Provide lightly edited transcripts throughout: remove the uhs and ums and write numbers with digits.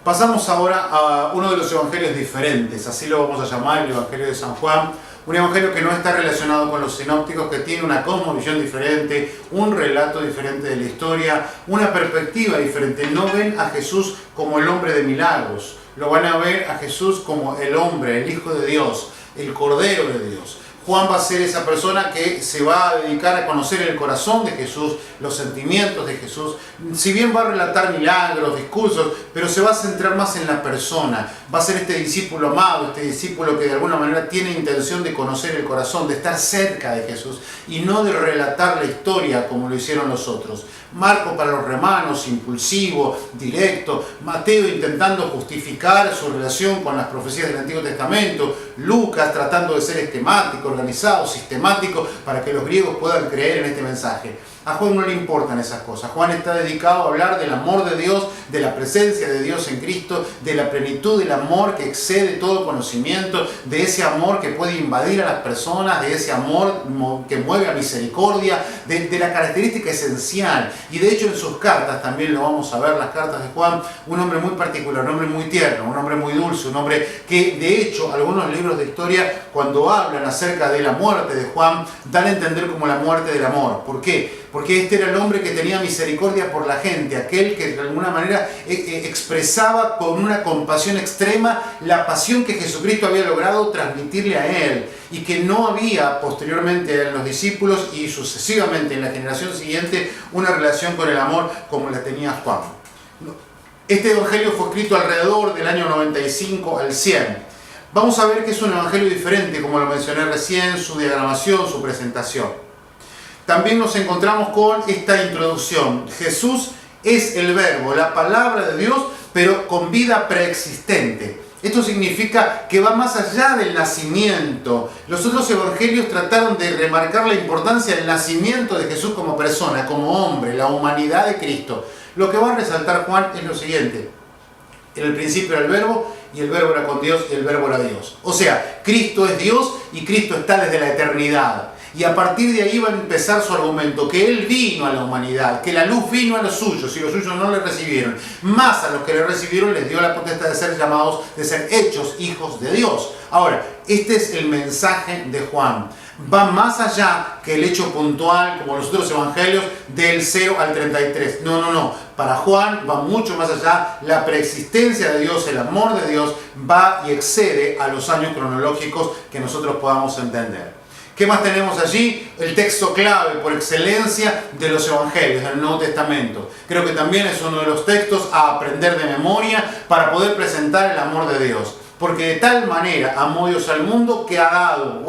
Pasamos ahora a uno de los evangelios diferentes, así lo vamos a llamar, el Evangelio de San Juan. Un evangelio que no está relacionado con los sinópticos, que tiene una cosmovisión diferente, un relato diferente de la historia, una perspectiva diferente. No ven a Jesús como el hombre de milagros, lo van a ver a Jesús como el hombre, el Hijo de Dios, el Cordero de Dios. Juan va a ser esa persona que se va a dedicar a conocer el corazón de Jesús, los sentimientos de Jesús. Si bien va a relatar milagros, discursos, pero se va a centrar más en la persona. Va a ser este discípulo amado, este discípulo que de alguna manera tiene intención de conocer el corazón, de estar cerca de Jesús y no de relatar la historia como lo hicieron los otros. Marcos para los romanos, impulsivo, directo. Mateo intentando justificar su relación con las profecías del Antiguo Testamento. Lucas tratando de ser esquemático, organizado, sistemático, para que los griegos puedan creer en este mensaje. A Juan no le importan esas cosas. Juan está dedicado a hablar del amor de Dios, de la presencia de Dios en Cristo, de la plenitud del amor que excede todo conocimiento, de ese amor que puede invadir a las personas, de ese amor que mueve a misericordia, de la característica esencial. Y de hecho en sus cartas, también lo vamos a ver, las cartas de Juan, un hombre muy particular, un hombre muy tierno, un hombre muy dulce, un hombre que de hecho algunos libros de historia, cuando hablan acerca de la muerte de Juan, dan a entender como la muerte del amor. ¿Por qué? Porque este era el hombre que tenía misericordia por la gente, aquel que de alguna manera expresaba con una compasión extrema la pasión que Jesucristo había logrado transmitirle a él y que no había posteriormente en los discípulos y sucesivamente en la generación siguiente una relación con el amor como la tenía Juan. Este evangelio fue escrito alrededor del año 95 al 100. Vamos a ver que es un evangelio diferente, como lo mencioné recién, su diagramación, su presentación. También nos encontramos con esta introducción. Jesús es el verbo, la palabra de Dios, pero con vida preexistente. Esto significa que va más allá del nacimiento. Los otros evangelios trataron de remarcar la importancia del nacimiento de Jesús como persona, como hombre, la humanidad de Cristo. Lo que va a resaltar Juan es lo siguiente. En el principio era el verbo, y el verbo era con Dios, y el verbo era Dios. O sea, Cristo es Dios, y Cristo está desde la eternidad. Y a partir de ahí va a empezar su argumento, que Él vino a la humanidad, que la luz vino a los suyos, y los suyos no le recibieron. Más a los que le recibieron les dio la potestad de ser llamados, de ser hechos hijos de Dios. Ahora, este es el mensaje de Juan. Va más allá que el hecho puntual, como los otros evangelios, del 0 al 33. No. Para Juan va mucho más allá. La preexistencia de Dios, el amor de Dios, va y excede a los años cronológicos que nosotros podamos entender. ¿Qué más tenemos allí? El texto clave por excelencia de los evangelios del Nuevo Testamento. Creo que también es uno de los textos a aprender de memoria para poder presentar el amor de Dios. Porque de tal manera amó Dios al mundo que ha dado,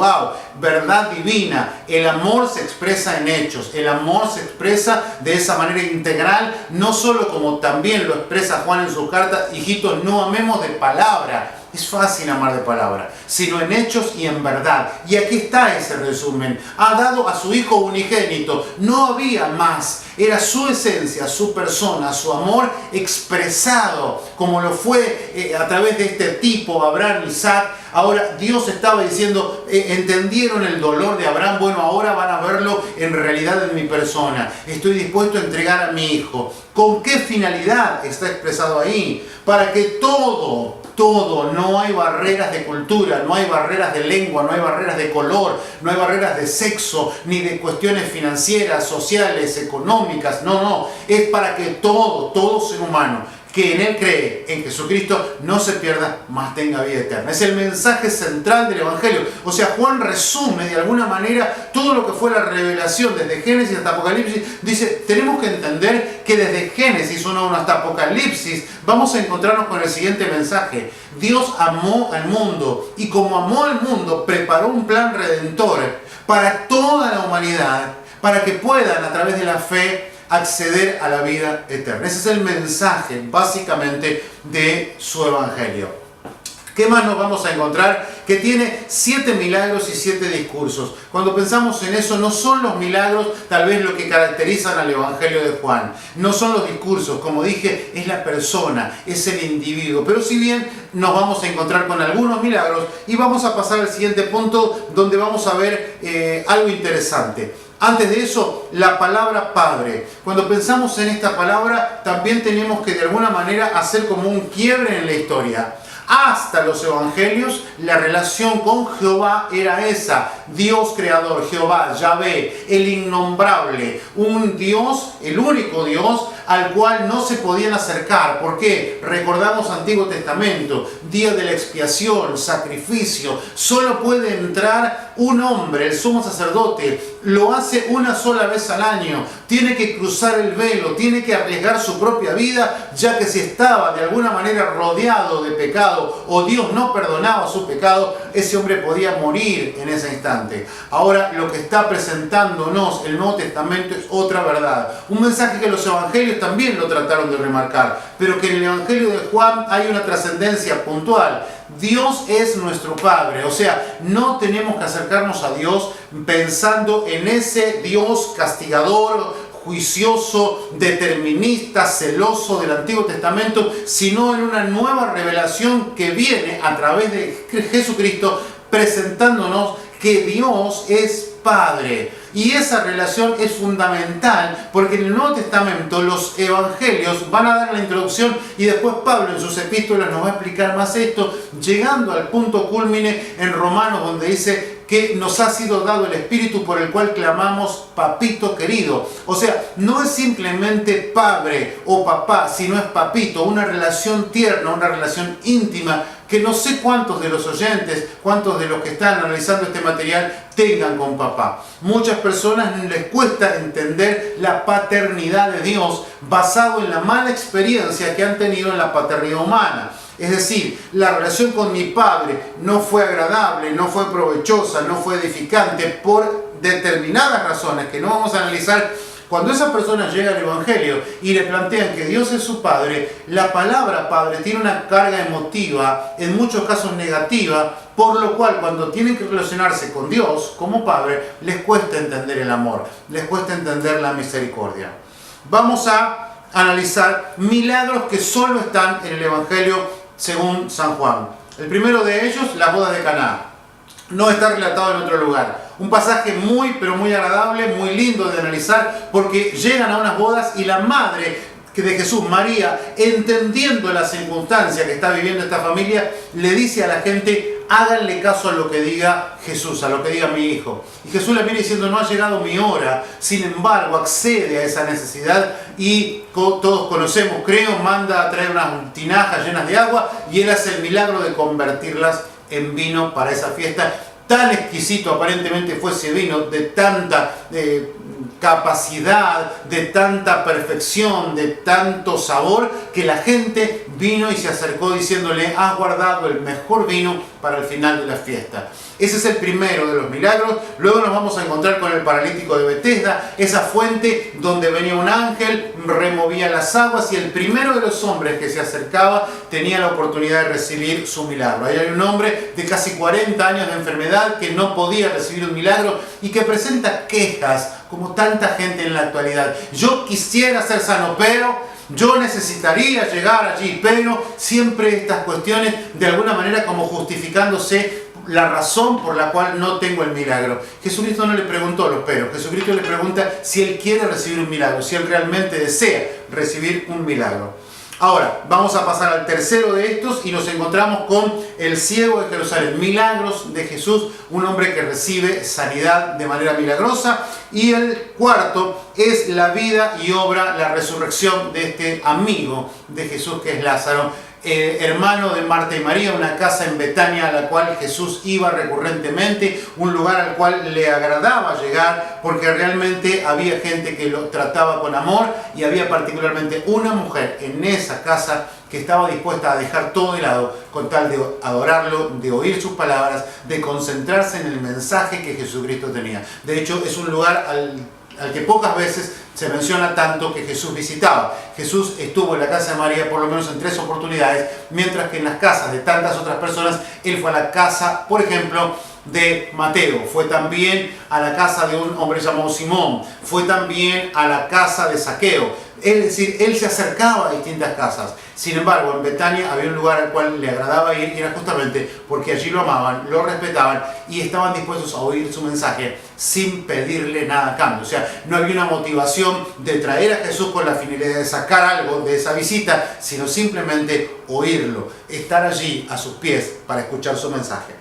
verdad divina. El amor se expresa en hechos, el amor se expresa de esa manera integral, no solo como también lo expresa Juan en su carta, hijitos, no amemos de palabra. Es fácil amar de palabra, sino en hechos y en verdad. Y aquí está ese resumen. Ha dado a su Hijo unigénito. No había más. Era su esencia, su persona, su amor expresado, como lo fue a través de este tipo, Abraham, Isaac. Ahora Dios estaba diciendo, entendieron el dolor de Abraham, bueno, ahora van a verlo en realidad en mi persona. Estoy dispuesto a entregar a mi hijo. ¿Con qué finalidad está expresado ahí? Para que todo, no hay barreras de cultura, no hay barreras de lengua, no hay barreras de color, no hay barreras de sexo, ni de cuestiones financieras, sociales, económicas, no, es para que todo ser humano que en Él cree, en Jesucristo, no se pierda, mas tenga vida eterna. Es el mensaje central del Evangelio. O sea, Juan resume de alguna manera todo lo que fue la revelación desde Génesis hasta Apocalipsis. Dice, tenemos que entender que desde Génesis 1 hasta Apocalipsis vamos a encontrarnos con el siguiente mensaje. Dios amó al mundo y como amó al mundo, preparó un plan redentor para toda la humanidad, para que puedan a través de la fe acceder a la vida eterna. Ese es el mensaje básicamente de su evangelio. ¿Qué más nos vamos a encontrar? Que tiene 7 milagros y 7 discursos. Cuando pensamos en eso, no son los milagros tal vez lo que caracterizan al Evangelio de Juan. No son los discursos, como dije, es la persona, es el individuo. Pero si bien nos vamos a encontrar con algunos milagros, y vamos a pasar al siguiente punto donde vamos a ver algo interesante. Antes de eso, la palabra Padre. Cuando pensamos en esta palabra, también tenemos que de alguna manera hacer como un quiebre en la historia. Hasta los evangelios, la relación con Jehová era esa. Dios creador, Jehová, Yahvé, el innombrable. Un Dios, el único Dios, al cual no se podían acercar. ¿Por qué? Recordamos Antiguo Testamento, día de la expiación, sacrificio. Solo puede entrar un hombre, el sumo sacerdote. Lo hace una sola vez al año. Tiene que cruzar el velo, tiene que arriesgar su propia vida, ya que si estaba de alguna manera rodeado de pecado o Dios no perdonaba su pecado, ese hombre podía morir en ese instante. Ahora, lo que está presentándonos el Nuevo Testamento es otra verdad. Un mensaje que los evangelios también lo trataron de remarcar, pero que en el Evangelio de Juan hay una trascendencia puntual. Dios es nuestro Padre, o sea, no tenemos que acercarnos a Dios pensando en ese Dios castigador, juicioso, determinista, celoso del Antiguo Testamento, sino en una nueva revelación que viene a través de Jesucristo presentándonos que Dios es Padre. Y esa relación es fundamental porque en el Nuevo Testamento los evangelios van a dar la introducción y después Pablo en sus epístolas nos va a explicar más esto, llegando al punto cúlmine en Romanos donde dice que nos ha sido dado el Espíritu por el cual clamamos papito querido. O sea, no es simplemente padre o papá, sino es papito, una relación tierna, una relación íntima que no sé cuántos de los oyentes, cuántos de los que están analizando este material tengan con papá. Muchas personas les cuesta entender la paternidad de Dios basado en la mala experiencia que han tenido en la paternidad humana. Es decir, la relación con mi padre no fue agradable, no fue provechosa, no fue edificante por determinadas razones que no vamos a analizar. Cuando esa persona llega al Evangelio y le plantean que Dios es su Padre, la palabra Padre tiene una carga emotiva, en muchos casos negativa, por lo cual cuando tienen que relacionarse con Dios como Padre, les cuesta entender el amor, les cuesta entender la misericordia. Vamos a analizar milagros que solo están en el Evangelio según San Juan. El primero de ellos, la boda de Caná. No está relatado en otro lugar. Un pasaje muy, pero muy agradable, muy lindo de analizar, porque llegan a unas bodas y la madre de Jesús, María, entendiendo la circunstancia que está viviendo esta familia, le dice a la gente: háganle caso a lo que diga Jesús, a lo que diga mi hijo. Y Jesús le viene diciendo: no ha llegado mi hora. Sin embargo, accede a esa necesidad y todos conocemos, creo, manda a traer unas tinajas llenas de agua y él hace el milagro de convertirlas en vino para esa fiesta. Tan exquisito aparentemente fue ese vino, de tanta capacidad, de tanta perfección, de tanto sabor, que la gente vino y se acercó diciéndole: has guardado el mejor vino para el final de la fiesta. Ese es el primero de los milagros. Luego nos vamos a encontrar con el paralítico de Betesda, esa fuente donde venía un ángel, removía las aguas y el primero de los hombres que se acercaba tenía la oportunidad de recibir su milagro. Ahí hay un hombre de casi 40 años de enfermedad que no podía recibir un milagro y que presenta quejas, como tanta gente en la actualidad. Yo quisiera ser sano, pero yo necesitaría llegar allí, pero siempre estas cuestiones de alguna manera como justificándose la razón por la cual no tengo el milagro. Jesucristo no le preguntó los peros. Jesucristo le pregunta si él quiere recibir un milagro, si él realmente desea recibir un milagro. Ahora, vamos a pasar al tercero de estos y nos encontramos con el ciego de Jerusalén. Milagros de Jesús, un hombre que recibe sanidad de manera milagrosa. Y el cuarto es la vida y obra, la resurrección de este amigo de Jesús que es Lázaro. Hermano de Marta y María, una casa en Betania a la cual Jesús iba recurrentemente, un lugar al cual le agradaba llegar porque realmente había gente que lo trataba con amor y había particularmente una mujer en esa casa que estaba dispuesta a dejar todo de lado con tal de adorarlo, de oír sus palabras, de concentrarse en el mensaje que Jesucristo tenía. De hecho, es un lugar al que pocas veces se menciona tanto que Jesús visitaba. Jesús estuvo en la casa de María por lo menos en 3 oportunidades, mientras que en las casas de tantas otras personas, él fue a la casa, por ejemplo, de Mateo, fue también a la casa de un hombre llamado Simón, fue también a la casa de Zaqueo. Es decir, él se acercaba a distintas casas. Sin embargo, en Betania había un lugar al cual le agradaba ir y era justamente porque allí lo amaban, lo respetaban y estaban dispuestos a oír su mensaje sin pedirle nada a cambio. O sea, no había una motivación de traer a Jesús con la finalidad de sacar algo de esa visita, sino simplemente oírlo, estar allí a sus pies para escuchar su mensaje.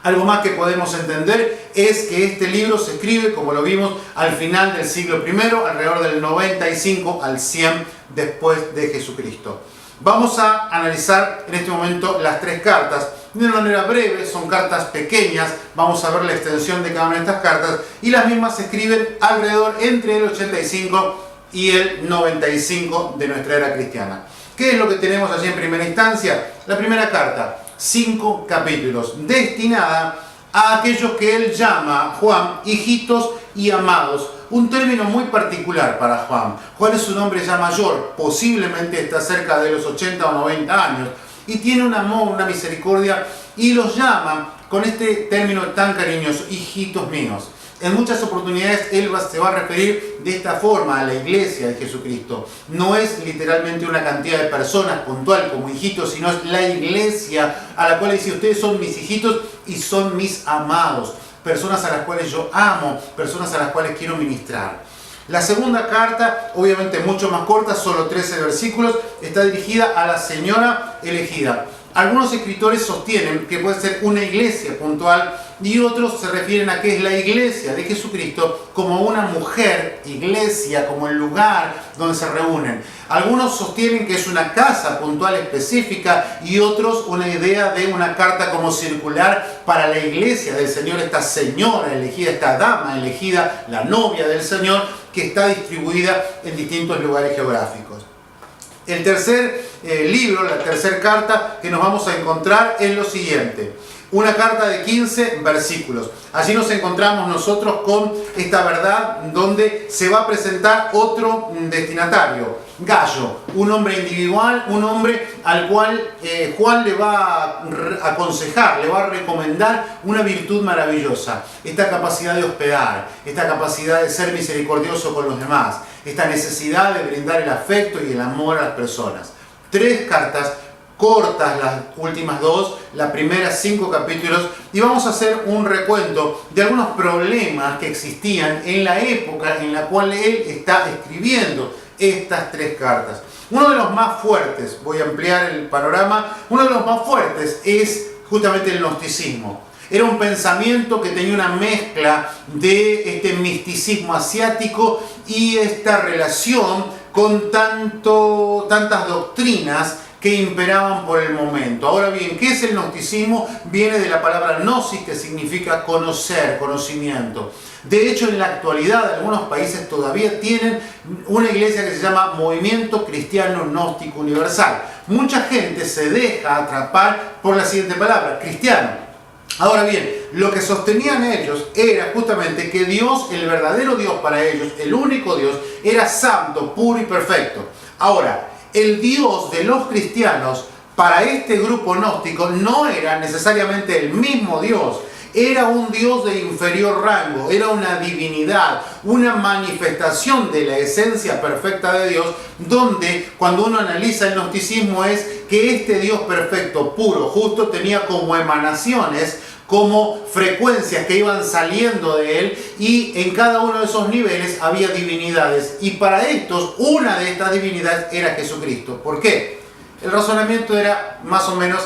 Algo más que podemos entender es que este libro se escribe, como lo vimos, al final del siglo I, alrededor del 95 al 100 después de Jesucristo. Vamos a analizar en este momento las tres cartas. De una manera breve, son cartas pequeñas, vamos a ver la extensión de cada una de estas cartas, y las mismas se escriben alrededor entre el 85 y el 95 de nuestra era cristiana. ¿Qué es lo que tenemos allí en primera instancia? La primera carta, 5 capítulos, destinada a aquellos que él llama, Juan, hijitos y amados. Un término muy particular para Juan. Juan es un hombre ya mayor, posiblemente está cerca de los 80 o 90 años, y tiene un amor, una misericordia, y los llama con este término tan cariñoso, hijitos míos. En muchas oportunidades él se va a referir de esta forma a la iglesia de Jesucristo. No es literalmente una cantidad de personas puntual como hijitos, sino es la iglesia a la cual dice: ustedes son mis hijitos y son mis amados. Personas a las cuales yo amo, personas a las cuales quiero ministrar. La segunda carta, obviamente mucho más corta, solo 13 versículos, está dirigida a la señora elegida. Algunos escritores sostienen que puede ser una iglesia puntual y otros se refieren a que es la iglesia de Jesucristo como una mujer, iglesia, como el lugar donde se reúnen. Algunos sostienen que es una casa puntual específica y otros una idea de una carta como circular para la iglesia del Señor, esta señora elegida, esta dama elegida, la novia del Señor, que está distribuida en distintos lugares geográficos. El tercer libro, la tercera carta que nos vamos a encontrar es lo siguiente. Una carta de 15 versículos. Allí nos encontramos nosotros con esta verdad donde se va a presentar otro destinatario, Gallo, un hombre individual, un hombre al cual Juan le va a aconsejar, le va a recomendar una virtud maravillosa, esta capacidad de hospedar, esta capacidad de ser misericordioso con los demás, esta necesidad de brindar el afecto y el amor a las personas. 3 cartas cortas, las últimas 2, la primera 5 capítulos, y vamos a hacer un recuento de algunos problemas que existían en la época en la cual él está escribiendo estas 3 cartas. Uno de los más fuertes, voy a ampliar el panorama, uno de los más fuertes es justamente el gnosticismo. Era un pensamiento que tenía una mezcla de este misticismo asiático y esta relación con tantas doctrinas que imperaban por el momento. Ahora bien, ¿qué es el gnosticismo? Viene de la palabra gnosis, que significa conocer, conocimiento. De hecho, en la actualidad, algunos países todavía tienen una iglesia que se llama Movimiento Cristiano Gnóstico Universal. Mucha gente se deja atrapar por la siguiente palabra, cristiano. Ahora bien, lo que sostenían ellos era justamente que Dios, el verdadero Dios para ellos, el único Dios, era santo, puro y perfecto. Ahora, el Dios de los cristianos para este grupo gnóstico no era necesariamente el mismo Dios. Era un Dios de inferior rango, era una divinidad, una manifestación de la esencia perfecta de Dios, donde cuando uno analiza el gnosticismo es que este Dios perfecto, puro, justo, tenía como emanaciones, como frecuencias que iban saliendo de él, y en cada uno de esos niveles había divinidades, y para estos, una de estas divinidades era Jesucristo. ¿Por qué? El razonamiento era más o menos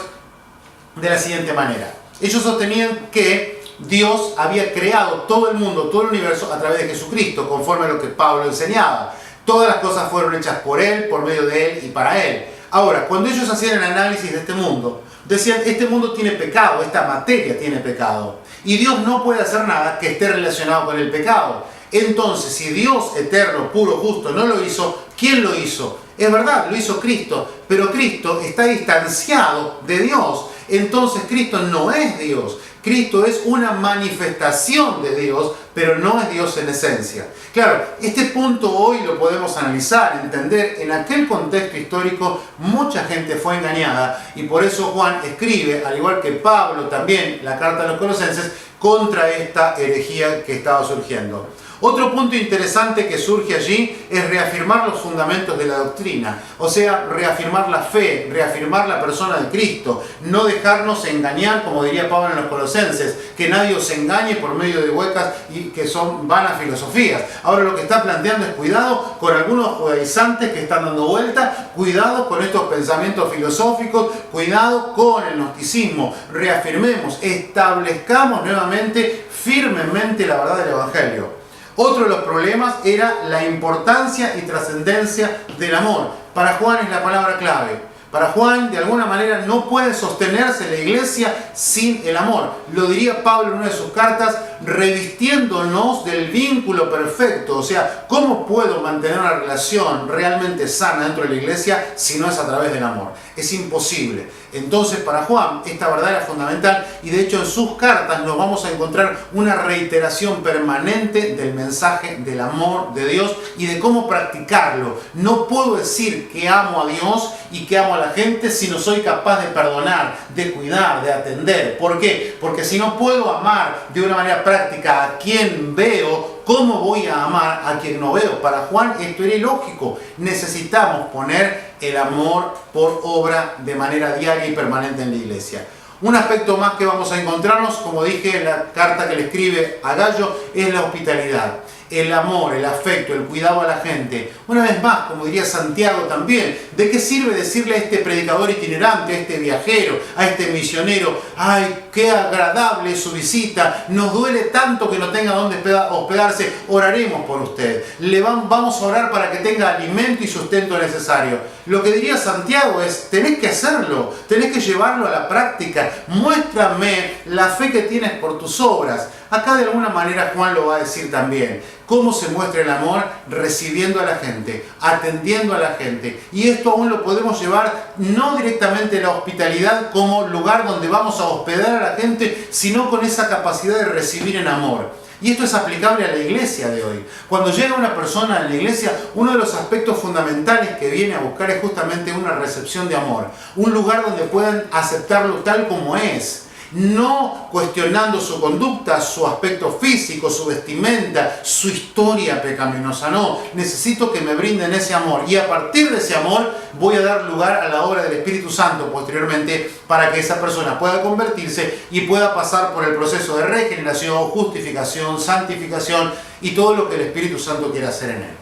de la siguiente manera. Ellos sostenían que Dios había creado todo el mundo, todo el universo a través de Jesucristo, conforme a lo que Pablo enseñaba. Todas las cosas fueron hechas por Él, por medio de Él y para Él. Ahora, cuando ellos hacían el análisis de este mundo, decían: este mundo tiene pecado, esta materia tiene pecado, y Dios no puede hacer nada que esté relacionado con el pecado. Entonces, si Dios eterno, puro, justo no lo hizo, ¿quién lo hizo? Es verdad, lo hizo Cristo, pero Cristo está distanciado de Dios. Entonces Cristo no es Dios. Cristo es una manifestación de Dios, pero no es Dios en esencia. Claro, este punto hoy lo podemos analizar, entender. En aquel contexto histórico mucha gente fue engañada, y por eso Juan escribe, al igual que Pablo también, la carta a los Colosenses, contra esta herejía que estaba surgiendo. Otro punto interesante que surge allí es reafirmar los fundamentos de la doctrina, o sea, reafirmar la fe, reafirmar la persona de Cristo, no dejarnos engañar, como diría Pablo en los Colosenses, que nadie os engañe por medio de huecas y que son vanas filosofías. Ahora lo que está planteando es cuidado con algunos judaizantes que están dando vuelta, cuidado con estos pensamientos filosóficos, cuidado con el gnosticismo, reafirmemos, establezcamos nuevamente, firmemente la verdad del Evangelio. Otro de los problemas era la importancia y trascendencia del amor. Para Juan es la palabra clave. Para Juan, de alguna manera, no puede sostenerse la iglesia sin el amor. Lo diría Pablo en una de sus cartas, revistiéndonos del vínculo perfecto. O sea, ¿cómo puedo mantener una relación realmente sana dentro de la iglesia si no es a través del amor? Es imposible. Entonces, para Juan, esta verdad era fundamental y de hecho en sus cartas nos vamos a encontrar una reiteración permanente del mensaje del amor de Dios y de cómo practicarlo. No puedo decir que amo a Dios y que amo a la gente si no soy capaz de perdonar, de cuidar, de atender. ¿Por qué? Porque si no puedo amar de una manera práctica a quien veo, ¿cómo voy a amar a quien no veo? Para Juan esto era ilógico. Necesitamos poner el amor por obra de manera diaria y permanente en la iglesia. Un aspecto más que vamos a encontrarnos, como dije en la carta que le escribe a Gallo, es la hospitalidad. El amor, el afecto, el cuidado a la gente. Una vez más, como diría Santiago también, ¿de qué sirve decirle a este predicador itinerante, a este viajero, a este misionero, ay, qué agradable es su visita, nos duele tanto que no tenga dónde hospedarse, oraremos por usted, vamos a orar para que tenga alimento y sustento necesario? Lo que diría Santiago es, tenés que hacerlo, tenés que llevarlo a la práctica, muéstrame la fe que tienes por tus obras. Acá de alguna manera Juan lo va a decir también. ¿Cómo se muestra el amor? Recibiendo a la gente, atendiendo a la gente. Y esto aún lo podemos llevar no directamente a la hospitalidad como lugar donde vamos a hospedar a la gente, sino con esa capacidad de recibir en amor. Y esto es aplicable a la iglesia de hoy. Cuando llega una persona a la iglesia, uno de los aspectos fundamentales que viene a buscar es justamente una recepción de amor. Un lugar donde puedan aceptarlo tal como es. No cuestionando su conducta, su aspecto físico, su vestimenta, su historia pecaminosa. No, necesito que me brinden ese amor y a partir de ese amor voy a dar lugar a la obra del Espíritu Santo posteriormente para que esa persona pueda convertirse y pueda pasar por el proceso de regeneración, justificación, santificación y todo lo que el Espíritu Santo quiere hacer en él.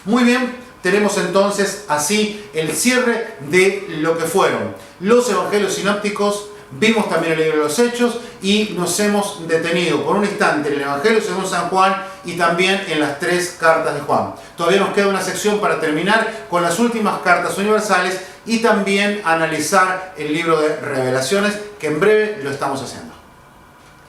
Muy bien, tenemos entonces así el cierre de lo que fueron los evangelios sinópticos. Vimos también el libro de los Hechos y nos hemos detenido por un instante en el Evangelio según San Juan y también en las 3 cartas de Juan. Todavía nos queda una sección para terminar con las últimas cartas universales y también analizar el libro de Revelaciones, que en breve lo estamos haciendo.